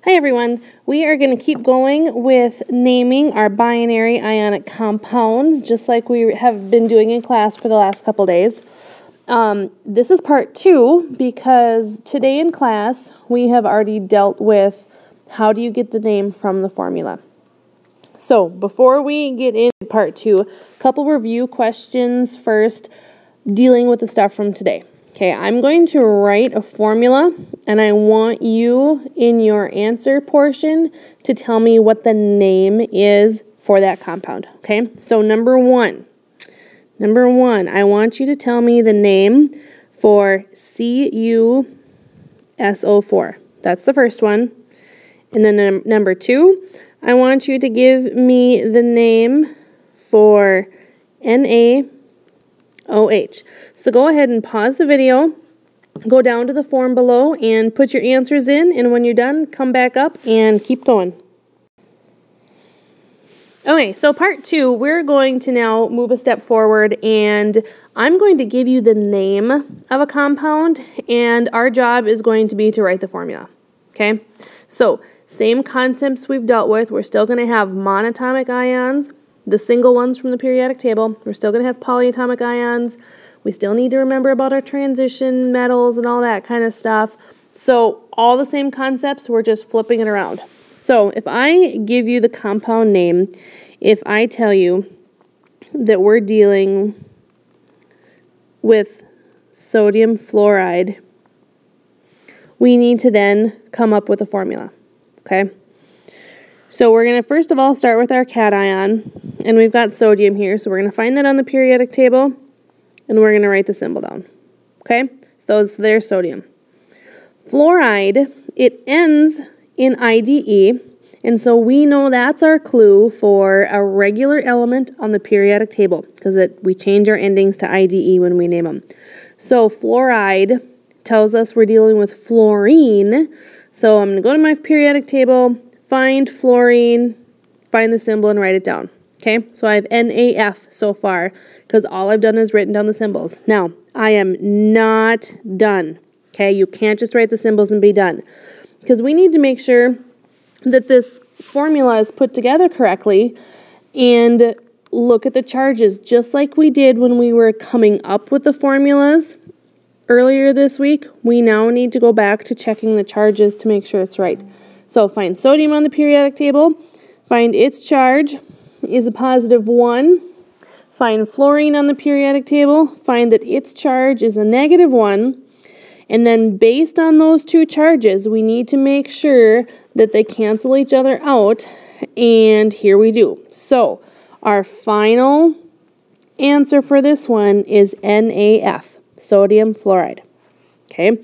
Hi everyone, we are going to keep going with naming our binary ionic compounds just like we have been doing in class for the last couple days. This is part 2 because today in class we have already dealt with how do you get the name from the formula. So before we get into part 2, a couple review questions first dealing with the stuff from today. Okay, I'm going to write a formula, and I want you in your answer portion to tell me what the name is for that compound. Okay, so number one, I want you to tell me the name for CuSO4. That's the first one. And then number 2, I want you to give me the name for NaOH. So go ahead and pause the video, go down to the form below and put your answers in, and when you're done, come back up and keep going. Okay, so part 2, we're going to now move a step forward, and I'm going to give you the name of a compound, and our job is going to be to write the formula. Okay, so same concepts we've dealt with. We're still going to have monatomic ions, the single ones from the periodic table. We're still going to have polyatomic ions. We still need to remember about our transition metals and all that kind of stuff. So all the same concepts, we're just flipping it around. So if I give you the compound name, if I tell you that we're dealing with sodium fluoride, we need to then come up with a formula, okay? So we're going to first of all start with our cation, and we've got sodium here, so we're going to find that on the periodic table, and we're going to write the symbol down, okay? So there's sodium. Fluoride, it ends in IDE, and so we know that's our clue for a regular element on the periodic table, because we change our endings to IDE when we name them. So fluoride tells us we're dealing with fluorine, so I'm going to go to my periodic table, find fluorine, find the symbol, and write it down. Okay, so I have NaF so far because all I've done is written down the symbols. Now, I am not done. Okay, you can't just write the symbols and be done because we need to make sure that this formula is put together correctly and look at the charges just like we did when we were coming up with the formulas earlier this week. We now need to go back to checking the charges to make sure it's right. So find sodium on the periodic table, find its charge is a +1, find fluorine on the periodic table, find that its charge is a -1, and then based on those two charges, we need to make sure that they cancel each other out, and here we do. So our final answer for this one is NaF, sodium fluoride. Okay,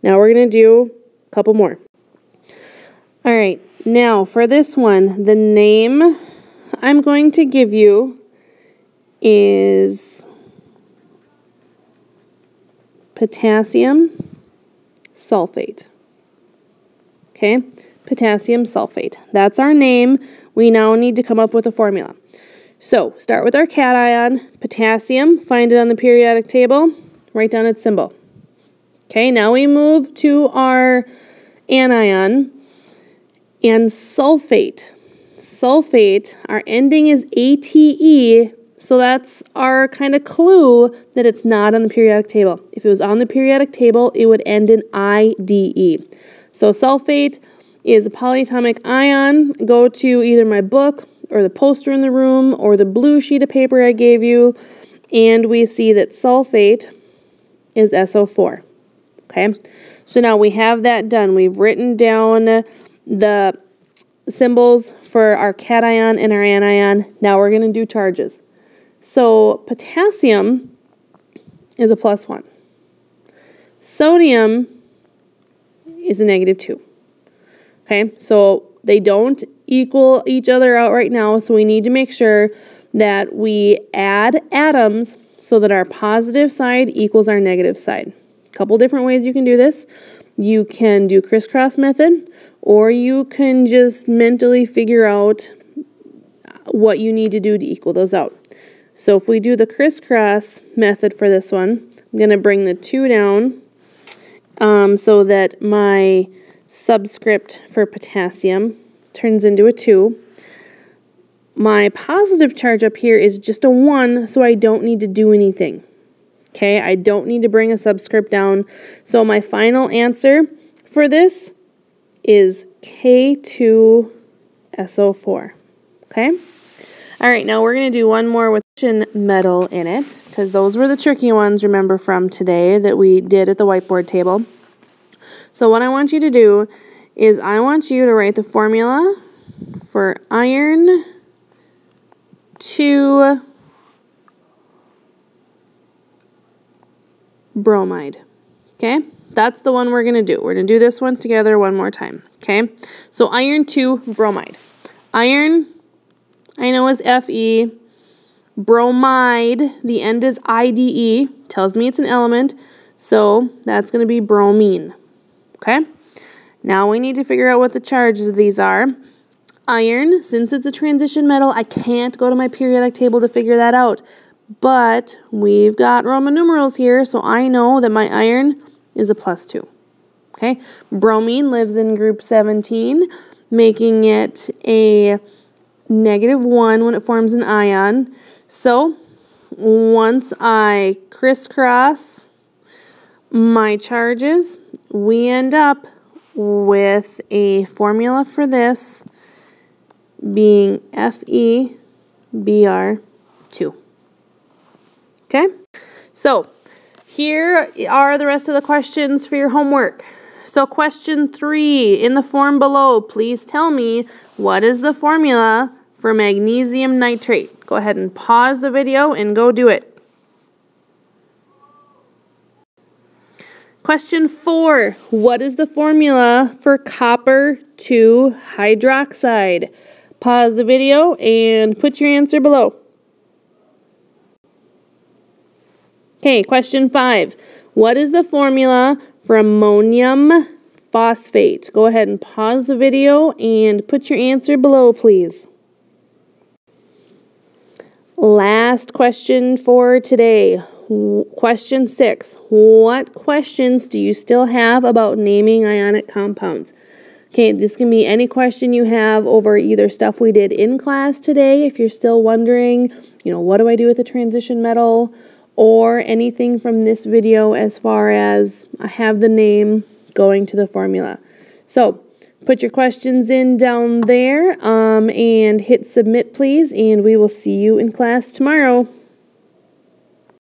now we're going to do a couple more. All right, now for this one, the name I'm going to give you is potassium sulfate. Okay, potassium sulfate. That's our name. We now need to come up with a formula. So start with our cation, potassium, find it on the periodic table, write down its symbol. Okay, now we move to our anion. And sulfate. Sulfate, our ending is ATE, so that's our kind of clue that it's not on the periodic table. If it was on the periodic table, it would end in IDE. So sulfate is a polyatomic ion. Go to either my book or the poster in the room or the blue sheet of paper I gave you, and we see that sulfate is SO4. Okay, so now we have that done. We've written down the symbols for our cation and our anion. Now we're going to do charges. So potassium is a +1. Sodium is a -2. Okay, so they don't equal each other out right now, so we need to make sure that we add atoms so that our positive side equals our negative side. A couple different ways you can do this. You can do crisscross method, or you can just mentally figure out what you need to do to equal those out. So if we do the crisscross method for this one, I'm going to bring the 2 down so that my subscript for potassium turns into a 2. My positive charge up here is just a 1, so I don't need to do anything. Okay, I don't need to bring a subscript down. So my final answer for this is K2SO4. Okay? All right, now we're going to do one more with metal in it, because those were the tricky ones, remember, from today that we did at the whiteboard table. So what I want you to do is I want you to write the formula for iron 2 bromide. Okay? That's the one we're going to do. We're going to do this one together one more time. Okay? So iron 2 bromide. Iron, I know, is Fe. Bromide, the end is IDE, tells me it's an element, so that's going to be bromine. Okay? Now we need to figure out what the charges of these are. Iron, since it's a transition metal, I can't go to my periodic table to figure that out. But we've got Roman numerals here, so I know that my iron is a +2. Okay? Bromine lives in group 17, making it a -1 when it forms an ion. So once I crisscross my charges, we end up with a formula for this being FeBr2. Okay? So here are the rest of the questions for your homework. So question 3, in the form below, please tell me what is the formula for magnesium nitrate. Go ahead and pause the video and go do it. Question 4, what is the formula for copper 2 hydroxide? Pause the video and put your answer below. Okay, question 5, what is the formula for ammonium phosphate? Go ahead and pause the video and put your answer below, please. Last question for today. Question 6. What questions do you still have about naming ionic compounds? Okay, this can be any question you have over either stuff we did in class today, if you're still wondering, what do I do with a transition metal, or anything from this video as far as I have the name going to the formula. So, put your questions in down there and hit submit, please, and we will see you in class tomorrow.